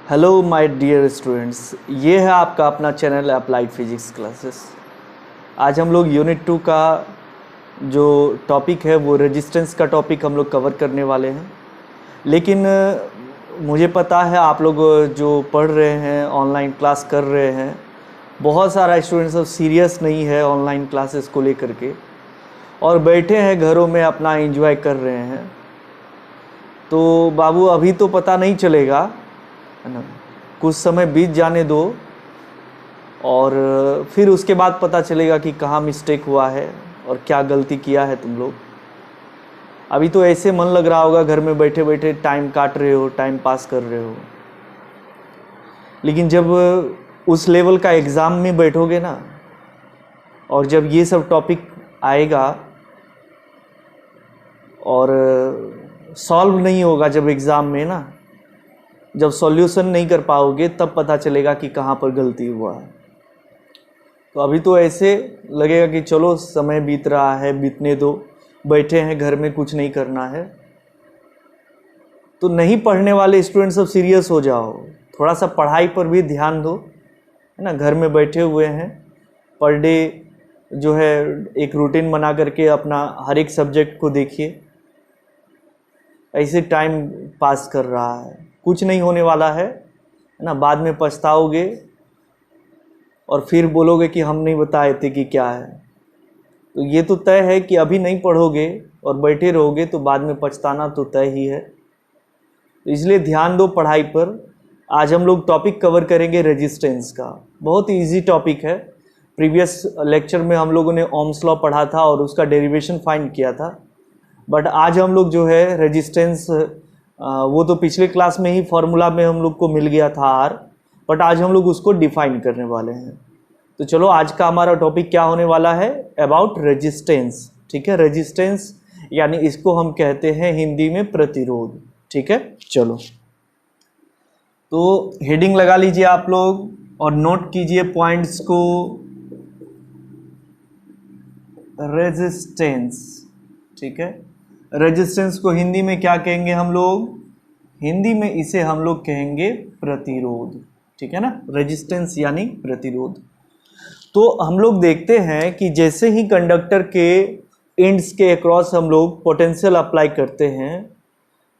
Hello my dear students, ये है आपका अपना चैनल अप्लाइड फिजिक्स क्लासेस। आज हम लोग यूनिट 2 का जो टॉपिक है वो रेजिस्टेंस का टॉपिक हम लोग कवर करने वाले हैं। लेकिन मुझे पता है आप लोग जो पढ़ रहे हैं, ऑनलाइन क्लास कर रहे हैं, बहुत सारा स्टूडेंट्स सब सीरियस नहीं है ऑनलाइन क्लासेस को लेकर के और बैठे हैं घरों में अपना एंजॉय कर रहे हैं। तो बाबू अभी तो पता नहीं चलेगा, है ना, कुछ समय बीत जाने दो और फिर उसके बाद पता चलेगा कि कहाँ मिस्टेक हुआ है और क्या गलती किया है तुम लोग। अभी तो ऐसे मन लग रहा होगा घर में बैठे बैठे टाइम काट रहे हो, टाइम पास कर रहे हो, लेकिन जब उस लेवल का एग्ज़ाम में बैठोगे ना और जब ये सब टॉपिक आएगा और सॉल्व नहीं होगा जब एग्ज़ाम में ना, जब सॉल्यूशन नहीं कर पाओगे तब पता चलेगा कि कहाँ पर गलती हुआ है। तो अभी तो ऐसे लगेगा कि चलो समय बीत रहा है, बीतने दो, बैठे हैं घर में, कुछ नहीं करना है। तो नहीं पढ़ने वाले स्टूडेंट सब सीरियस हो जाओ, थोड़ा सा पढ़ाई पर भी ध्यान दो, है ना। घर में बैठे हुए हैं, पर डे जो है एक रूटीन बना करके अपना हर एक सब्जेक्ट को देखिए। ऐसे टाइम पास कर रहा है, कुछ नहीं होने वाला है ना। बाद में पछताओगे और फिर बोलोगे कि हम नहीं बताए थे कि क्या है। तो ये तो तय है कि अभी नहीं पढ़ोगे और बैठे रहोगे तो बाद में पछताना तो तय ही है। तो इसलिए ध्यान दो पढ़ाई पर। आज हम लोग टॉपिक कवर करेंगे रेजिस्टेंस का। बहुत इजी टॉपिक है। प्रीवियस लेक्चर में हम लोगों ने ओम्स लॉ पढ़ा था और उसका डेरिवेशन फाइंड किया था। बट आज हम लोग जो है रेजिस्टेंस, वो तो पिछले क्लास में ही फॉर्मूला में हम लोग को मिल गया था आर, बट आज हम लोग उसको डिफाइन करने वाले हैं। तो चलो आज का हमारा टॉपिक क्या होने वाला है, अबाउट रेजिस्टेंस। ठीक है, रेजिस्टेंस यानी इसको हम कहते हैं हिंदी में प्रतिरोध। ठीक है, चलो तो हेडिंग लगा लीजिए आप लोग और नोट कीजिए पॉइंट्स को। रेजिस्टेंस, ठीक है, रेजिस्टेंस को हिंदी में क्या कहेंगे हम लोग? हिंदी में इसे हम लोग कहेंगे प्रतिरोध। ठीक है ना, रेजिस्टेंस यानी प्रतिरोध। तो हम लोग देखते हैं कि जैसे ही कंडक्टर के एंड्स के अक्रॉस हम लोग पोटेंशियल अप्लाई करते हैं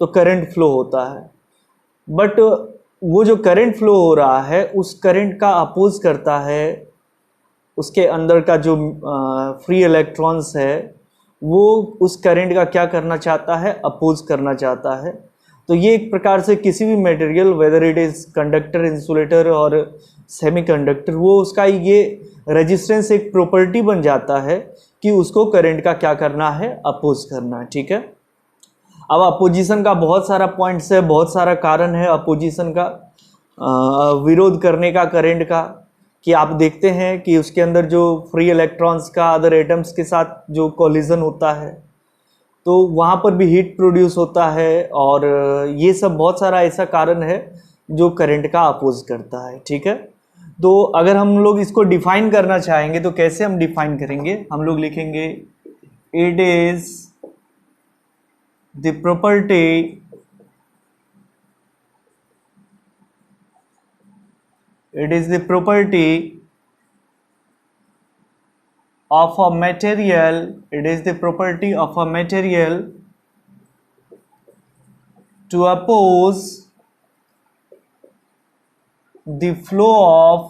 तो करंट फ्लो होता है। बट वो जो करंट फ्लो हो रहा है उस करंट का अपोज करता है उसके अंदर का जो फ्री इलेक्ट्रॉन्स है, वो उस करंट का क्या करना चाहता है? अपोज करना चाहता है। तो ये एक प्रकार से किसी भी material, whether it is conductor, insulator और सेमीकंडक्टर, वो उसका ये रेजिस्टेंस एक प्रॉपर्टी बन जाता है कि उसको करंट का क्या करना है? अपोज करना है। ठीक है, अब अपोजिशन का बहुत सारा पॉइंट्स है, बहुत सारा कारण है अपोजिशन का, विरोध करने का करंट का, कि आप देखते हैं कि उसके अंदर जो फ्री इलेक्ट्रॉन्स का अदर एटम्स के साथ जो कोलिजन होता है तो वहाँ पर भी हीट प्रोड्यूस होता है और ये सब बहुत सारा ऐसा कारण है जो करंट का अपोज करता है। ठीक है, तो अगर हम लोग इसको डिफाइन करना चाहेंगे तो कैसे हम डिफाइन करेंगे? हम लोग लिखेंगे it is the property, it is the property of a material, it is the property of a material to oppose the flow of,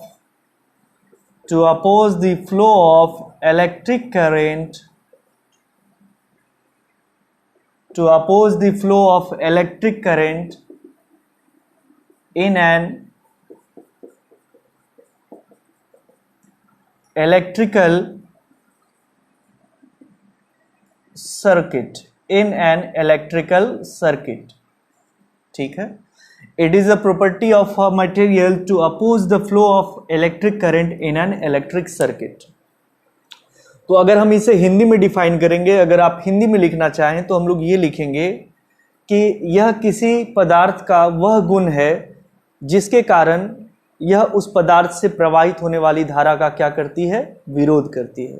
to oppose the flow of electric current, to oppose the flow of electric current in an electrical circuit, in an electrical circuit. ठीक है, it is a property of a material to oppose the flow of electric current in an electric circuit. तो अगर हम इसे हिंदी में define करेंगे, अगर आप हिंदी में लिखना चाहें तो हम लोग ये लिखेंगे कि यह किसी पदार्थ का वह गुण है जिसके कारण यह उस पदार्थ से प्रवाहित होने वाली धारा का क्या करती है? विरोध करती है।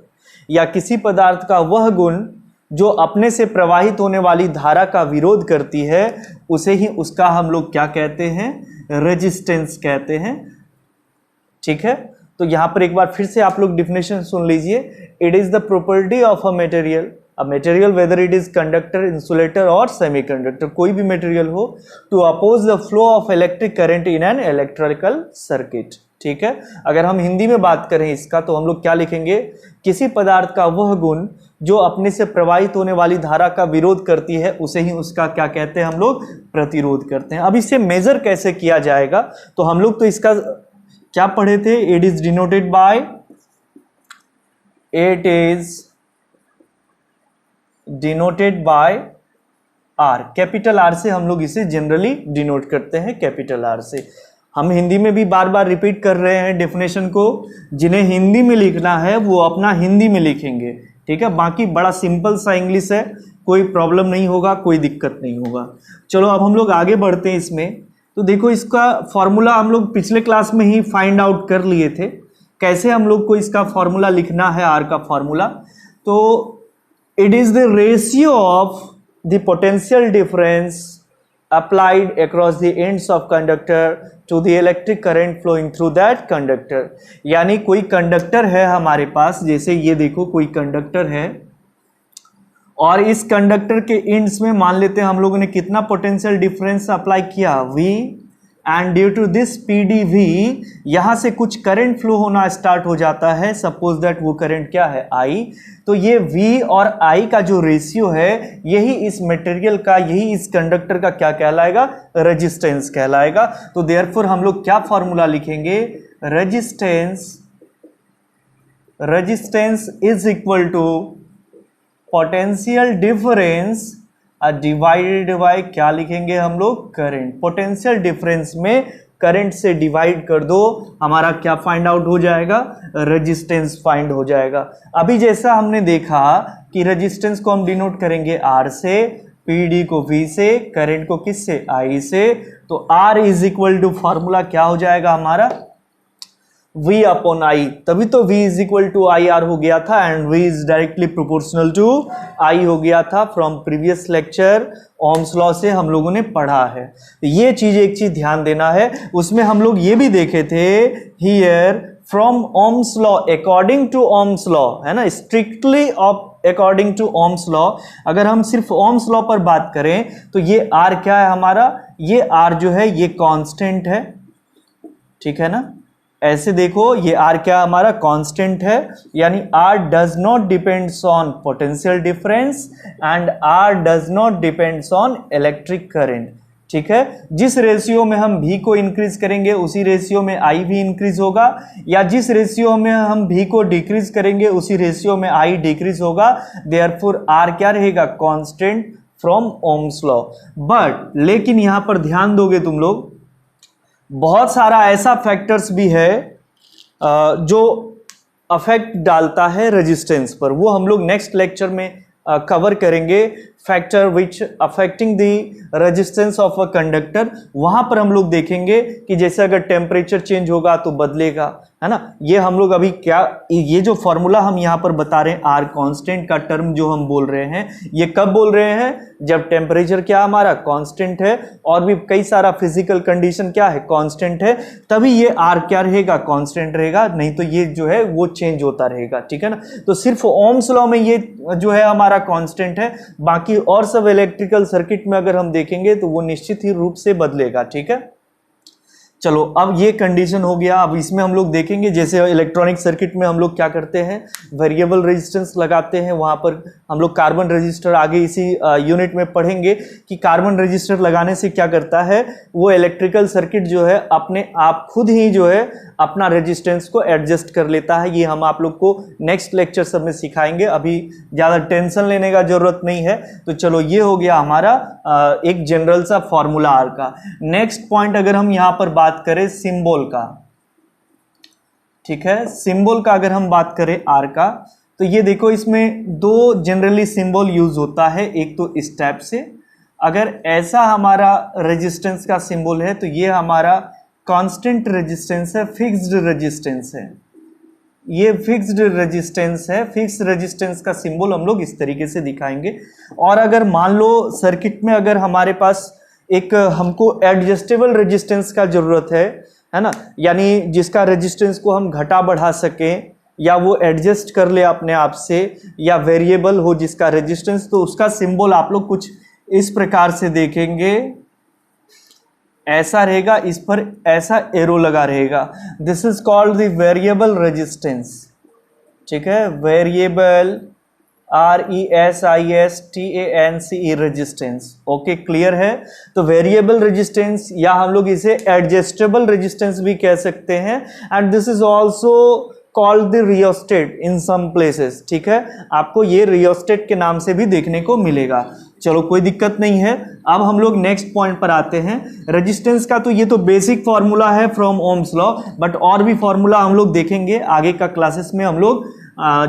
या किसी पदार्थ का वह गुण जो अपने से प्रवाहित होने वाली धारा का विरोध करती है उसे ही उसका हम लोग क्या कहते हैं, रेजिस्टेंस कहते हैं। ठीक है, तो यहां पर एक बार फिर से आप लोग डिफिनेशन सुन लीजिए। It is the property of a material whether it is conductor, insulator और सेमीकंडक्टर, कोई भी मटेरियल हो, to oppose the flow of electric current in an electrical circuit. ठीक है, अगर हम हिंदी में बात करें इसका तो हम लोग क्या लिखेंगे, किसी पदार्थ का वह गुण जो अपने से प्रवाहित होने वाली धारा का विरोध करती है उसे ही उसका क्या कहते हैं हम लोग, प्रतिरोध करते हैं। अब इसे मेजर कैसे किया जाएगा, तो हम लोग तो इसका क्या पढ़े थे, it is denoted by, it is denoted by R, capital R से हम लोग इसे जनरली डिनोट करते हैं, कैपिटल आर से। हम हिंदी में भी बार बार रिपीट कर रहे हैं डेफिनेशन को, जिन्हें हिंदी में लिखना है वो अपना हिंदी में लिखेंगे। ठीक है, बाकी बड़ा सिंपल सा इंग्लिश है, कोई प्रॉब्लम नहीं होगा, कोई दिक्कत नहीं होगा। चलो अब हम लोग आगे बढ़ते हैं इसमें। तो देखो इसका फॉर्मूला हम लोग पिछले क्लास में ही फाइंड आउट कर लिए थे, कैसे हम लोग को इसका फॉर्मूला लिखना है, आर का फॉर्मूला। तो it is the ratio of the potential difference applied across the ends of conductor to the electric current flowing through that conductor। यानी कोई कंडक्टर है हमारे पास, जैसे ये देखो कोई कंडक्टर है और इस कंडक्टर के एंड्स में मान लेते हैं हम लोगों ने कितना पोटेंशियल डिफरेंस अप्लाई किया, V, and due to this PdV यहां से कुछ करंट फ्लो होना स्टार्ट हो जाता है, सपोज दैट वो करंट क्या है, I। तो ये V और I का जो रेशियो है यही इस मटेरियल का, यही इस कंडक्टर का क्या कहलाएगा, रेजिस्टेंस कहलाएगा। तो देयरफॉर हम लोग क्या फॉर्मूला लिखेंगे, resistance is equal to potential difference divided by क्या लिखेंगे हम लोग, करंट। पोटेंशियल डिफरेंस में करंट से डिवाइड कर दो, हमारा क्या फाइंड आउट हो जाएगा, रेजिस्टेंस फाइंड हो जाएगा। अभी जैसा हमने देखा कि रेजिस्टेंस को हम डिनोट करेंगे R से, PD को V से, करंट को किससे, I से। तो R is equal to formula क्या हो जाएगा हमारा, V अपॉन I, तभी तो V is equal to IR हो गया था, and V is directly proportional to I हो गया था। From previous lecture Ohm's law से हम लोगों ने पढ़ा है। तो ये चीज, एक चीज ध्यान देना है, उसमें हम लोग ये भी देखे थे, here from Ohm's law according to Ohm's law, है ना, strictly according to Ohm's law. अगर हम सिर्फ ओम्स लॉ पर बात करें तो ये R क्या है हमारा, ये R जो है ये कांस्टेंट है। ठीक है ना, ऐसे देखो ये R क्या हमारा कांस्टेंट है, यानी R does not depends on potential difference and R does not depends on electric current. ठीक है, जिस रेशियो में हम V को इंक्रीज करेंगे उसी रेशियो में I भी इंक्रीज होगा, या जिस रेशियो में हम V को डिक्रीज करेंगे उसी रेशियो में I डिक्रीज होगा। देयरफॉर R क्या रहेगा, constant from Ohm's law. But लेकिन यहां पर ध्यान दोगे तुम लोग, बहुत सारा ऐसा फैक्टर्स भी है जो अफेक्ट डालता है रेजिस्टेंस पर, वो हम लोग नेक्स्ट लेक्चर में कवर करेंगे। Factor which affecting the resistance of a conductor, वहां पर हम लोग देखेंगे कि जैसे अगर टेम्परेचर चेंज होगा तो बदलेगा, है ना। ये हम लोग अभी क्या, ये जो फॉर्मूला हम यहां पर बता रहे हैं, आर कांस्टेंट का टर्म जो हम बोल रहे हैं, ये कब बोल रहे हैं, जब टेम्परेचर क्या हमारा कांस्टेंट है और भी कई सारा फिजिकल कंडीशन क्या है, कांस्टेंट है, तभी ये आर क्या रहेगा, कांस्टेंट रहेगा, नहीं तो ये जो है वो चेंज होता रहेगा। ठीक है ना, तो सिर्फ ओम्स लॉ में ये जो है हमारा कांस्टेंट है, बाकी और सब इलेक्ट्रिकल सर्किट में अगर हम देखेंगे तो वो निश्चित ही रूप से बदलेगा। ठीक है, चलो अब ये कंडीशन हो गया। अब इसमें हम लोग देखेंगे, जैसे इलेक्ट्रॉनिक सर्किट में हम लोग क्या करते हैं, वेरिएबल रेजिस्टेंस लगाते हैं, वहां पर हम लोग कार्बन रेजिस्टर, आगे इसी यूनिट में पढ़ेंगे कि कार्बन रेजिस्टर लगाने से क्या करता है, वो इलेक्ट्रिकल सर्किट जो है अपने आप खुद ही जो है अपना रेजिस्टेंस को एडजस्ट कर लेता है। ये हम आप लोग को नेक्स्ट लेक्चर सब में सिखाएंगे, अभी ज़्यादा टेंशन लेने का जरूरत नहीं है। तो चलो ये हो गया हमारा एक जनरल सा फॉर्मूला आर का। नेक्स्ट पॉइंट अगर हम यहाँ पर बात करें सिंबल का, ठीक है, सिंबल का अगर हम बात करें आर का, तो ये देखो इसमें दो जनरली सिंबल यूज होता है, एक तो इस टाइप से, अगर ऐसा हमारा रेजिस्टेंस का सिंबल है तो ये हमारा कांस्टेंट रेजिस्टेंस है, फिक्स्ड रेजिस्टेंस है। ये फिक्स्ड रेजिस्टेंस है। फिक्स रेजिस्टेंस का सिंबल हम लोग इस तरीके से दिखाएंगे। और अगर मान लो सर्किट में अगर हमारे पास एक हमको एडजस्टेबल रेजिस्टेंस का जरूरत है ना, यानी जिसका रेजिस्टेंस को हम घटा बढ़ा सकें या वो एडजस्ट कर ले अपने आप से, या वेरिएबल हो जिसका रेजिस्टेंस, तो उसका सिंबल आप लोग कुछ इस प्रकार से देखेंगे। ऐसा रहेगा, इस पर ऐसा एरो लगा रहेगा। This is called the variable resistance. ठीक है, variable RESISTANCE resistance. Okay, clear है। तो वेरिएबल रेजिस्टेंस या हम लोग इसे एडजस्टेबल रेजिस्टेंस भी कह सकते हैं। And this is also called the rheostat in some places. ठीक है, आपको ये रियोस्टेट के नाम से भी देखने को मिलेगा। चलो, कोई दिक्कत नहीं है। अब हम लोग नेक्स्ट पॉइंट पर आते हैं। रेजिस्टेंस का तो ये तो बेसिक फॉर्मूला है फ्रॉम ओम्स लॉ, बट और भी फॉर्मूला हम लोग देखेंगे आगे का क्लासेस में। हम लोग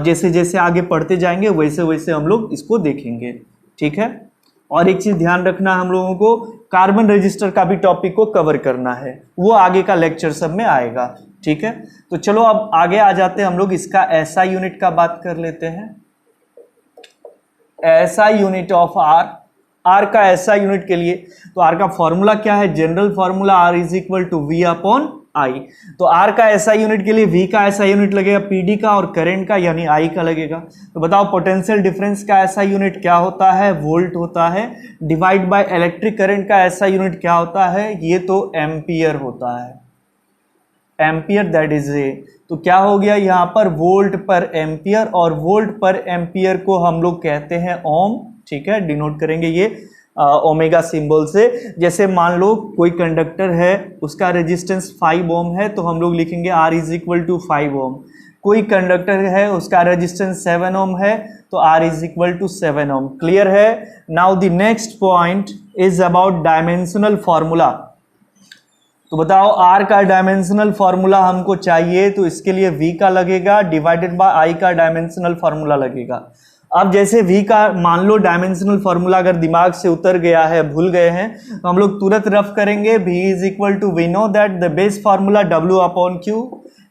जैसे जैसे आगे पढ़ते जाएंगे वैसे वैसे हम लोग इसको देखेंगे। ठीक है, और एक चीज ध्यान रखना, हम लोगों को कार्बन रजिस्टर का भी टॉपिक को कवर करना है, वो आगे का लेक्चर सब में आएगा। ठीक है, तो चलो अब आगे आ जाते हैं। हम लोग इसका एसआई यूनिट का बात कर लेते हैं। एसआई यूनिट ऑफ आर का एसआई यूनिट के लिए, तो आर का फॉर्मूला क्या है? General formula R is equal to V upon I. तो आर का एसआई यूनिट के लिए वी का एसआई यूनिट लगेगा पीडी का, और करंट का यानी आई का लगेगा। तो बताओ पोटेंशियल डिफरेंस का एसआई यूनिट क्या होता है? वोल्ट होता है। डिवाइड बाय इलेक्ट्रिक करंट का एसआई यूनिट क्या होता है? ये तो एम्पियर होता है, एम्पियर दैट इज ए। तो क्या हो गया यहाँ पर? वोल्ट पर एम्पियर, और वोल्ट पर एम्पियर को हम लोग कहते हैं ओम। ठीक है, डिनोट करेंगे ये ओमेगा सिंबल से। जैसे मान लो कोई कंडक्टर है, उसका रेजिस्टेंस 5 ओम है, तो हम लोग लिखेंगे R इज इक्वल टू 5 ओम। कोई कंडक्टर है, उसका रेजिस्टेंस 7 ओम है, तो R is equal to 7 ohm. Clear है? Now the next point is about dimensional formula. तो बताओ R का डायमेंशनल फॉर्मूला हमको चाहिए, तो इसके लिए V का लगेगा डिवाइडेड बाय I का डायमेंशनल फॉर्मूला लगेगा। अब जैसे V का मान लो डायमेंशनल फॉर्मूला अगर दिमाग से उतर गया है, भूल गए हैं, तो हम लोग तुरंत रफ करेंगे। V is equal to, we know that the base formula W upon Q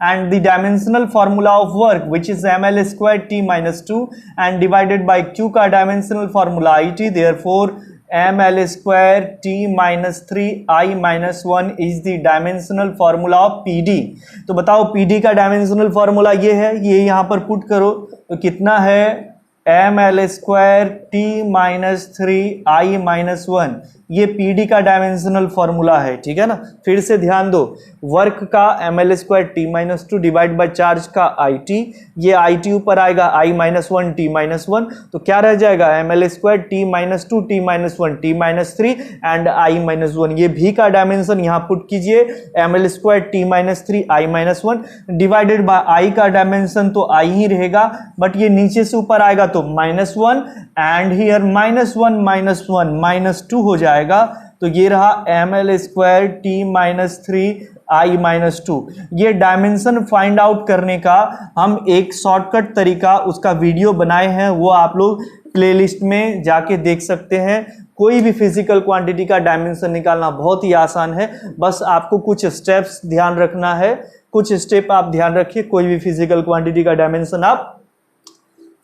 and the dimensional formula of work which is ml square t minus 2 and divided by Q का dimensional formula IT, therefore ml square t minus 3 I minus 1 is the dimensional formula of PD। तो बताओ PD का dimensional formula ये है, ये यहाँ पर put करो तो कितना है? ml square t minus 3 I minus 1, ये PD का डायमेंशनल फॉर्मूला है। ठीक है ना, फिर से ध्यान दो, वर्क का ml square t minus 2 divide by charge का IT, ये IT ऊपर आएगा I माइनस 1 t माइनस 1, तो क्या रह जाएगा? ml square t minus 2 t minus 1 t minus 3 and I minus 1। ये भी का डायमेंशन यहाँ पुट कीजिए, ml square t minus 3 I minus 1 divided by I का डायमेंशन तो I ही रहेगा, बट ये नीचे से ऊपर आएगा तो minus 1 and here minus 1 minus 2 हो जाएगा। तो ये रहा ml square t minus 3 I minus 2। ये डायमेंशन फाइंड आउट करने का हम एक शॉर्टकट तरीका उसका वीडियो बनाए हैं, वो आप लोग प्लेलिस्ट में जाके देख सकते हैं। कोई भी फिजिकल क्वांटिटी का डायमेंशन निकालना बहुत ही आसान है, बस आपको कुछ स्टेप्स ध्यान रखना है। कुछ स्टेप आप ध्यान रखिए, कोई भी फिजिकल क्वांटिटी का डायमेंशन आप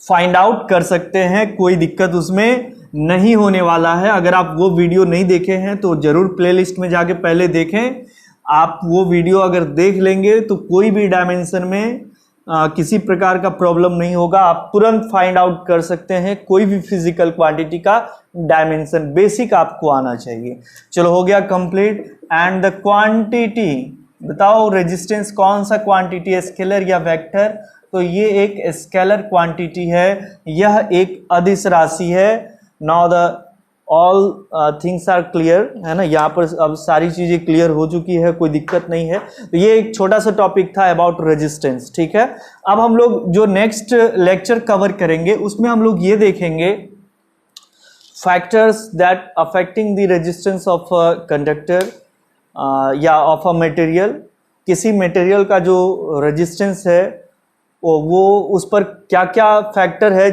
फाइंड आउट कर सकते हैं, कोई दिक्कत उसमें नहीं होने वाला है। अगर आप वो वीडियो नहीं देखे हैं तो जरूर प्लेलिस्ट में जाके पहले देखें। आप वो वीडियो अगर देख लेंगे तो कोई भी डायमेंशन में किसी प्रकार का प्रॉब्लम नहीं होगा, आप तुरंत फाइंड आउट कर सकते हैं कोई भी फिजिकल क्वांटिटी का डायमेंशन। बेसिक आपको आना चाहिए। चलो, हो गया कंप्लीट। एंड द क्वांटिटी, बताओ रेजिस्टेंस कौन सा क्वांटिटी है, स्केलर या वेक्टर? तो ये एक स्केलर क्वांटिटी है, यह एक अदिश राशि है। Now the all things are clear, है ना, यहाँ पर अब सारी चीजें क्लियर हो चुकी है, कोई दिक्कत नहीं है। तो ये एक छोटा सा टॉपिक था अबाउट रेजिस्टेंस। ठीक है, अब हम लोग जो नेक्स्ट लेक्चर कवर करेंगे उसमें हम लोग ये देखेंगे factors that affecting the resistance of conductor या ऑफ अ मटेरियल। किसी मटेरियल का जो रेजिस्टेंस है वो उस पर क्या क्या फैक्टर है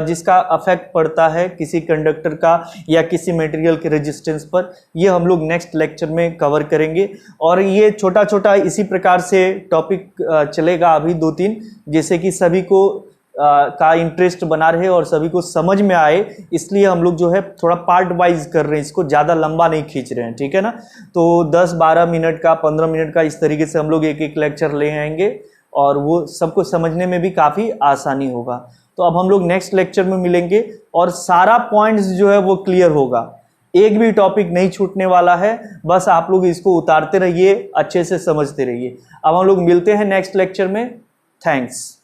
जिसका अफेक्ट पड़ता है किसी कंडक्टर का या किसी मटेरियल के रेजिस्टेंस पर, ये हम लोग नेक्स्ट लेक्चर में कवर करेंगे। और ये छोटा छोटा इसी प्रकार से टॉपिक चलेगा अभी 2-3, जैसे कि सभी को का इंटरेस्ट बना रहे और सभी को समझ में आए, इसलिए हम लोग जो है थोड़ा पार्ट वाइज कर रहे हैं, इसको ज़्यादा लंबा नहीं खींच रहे हैं, ठीक है ना। तो 10-12 मिनट का, 15 मिनट का, इस तरीके से हम लोग एक एक लेक्चर ले आएंगे और वो सबको समझने में भी काफ़ी आसानी होगा। तो अब हम लोग नेक्स्ट लेक्चर में मिलेंगे और सारा पॉइंट्स जो है वो क्लियर होगा, एक भी टॉपिक नहीं छूटने वाला है। बस आप लोग इसको उतारते रहिए, अच्छे से समझते रहिए। अब हम लोग मिलते हैं नेक्स्ट लेक्चर में। थैंक्स।